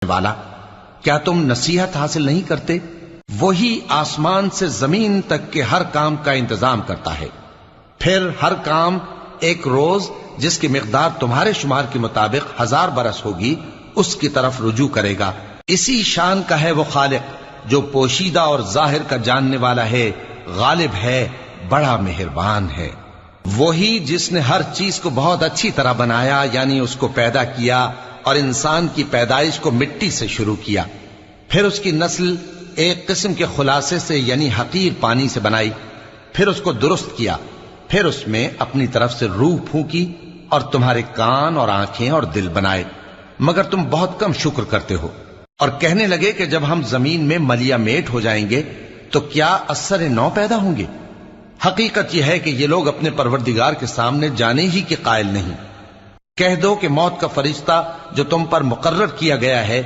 والا، کیا تم نصیحت حاصل نہیں کرتے؟ وہی آسمان سے زمین تک کے ہر کام کا انتظام کرتا ہے، پھر ہر کام ایک روز جس کی مقدار تمہارے شمار کے مطابق 1000 برس ہوگی اس کی طرف رجوع کرے گا۔ اسی شان کا ہے وہ خالق جو پوشیدہ اور ظاہر کا جاننے والا ہے، غالب ہے، بڑا مہربان ہے۔ وہی جس نے ہر چیز کو بہت اچھی طرح بنایا، یعنی اس کو پیدا کیا اور انسان کی پیدائش کو مٹی سے شروع کیا، پھر اس کی نسل ایک قسم کے خلاصے سے یعنی حقیر پانی سے بنائی، پھر اس کو درست کیا، پھر اس میں اپنی طرف سے روح پھونکی اور تمہارے کان اور آنکھیں اور دل بنائے، مگر تم بہت کم شکر کرتے ہو۔ اور کہنے لگے کہ جب ہم زمین میں ملیا میٹ ہو جائیں گے تو کیا اثر نو پیدا ہوں گے؟ حقیقت یہ ہے کہ یہ لوگ اپنے پروردگار کے سامنے جانے ہی کے قائل نہیں۔ کہہ دو کہ موت کا فرشتہ جو تم پر مقرر کیا گیا ہے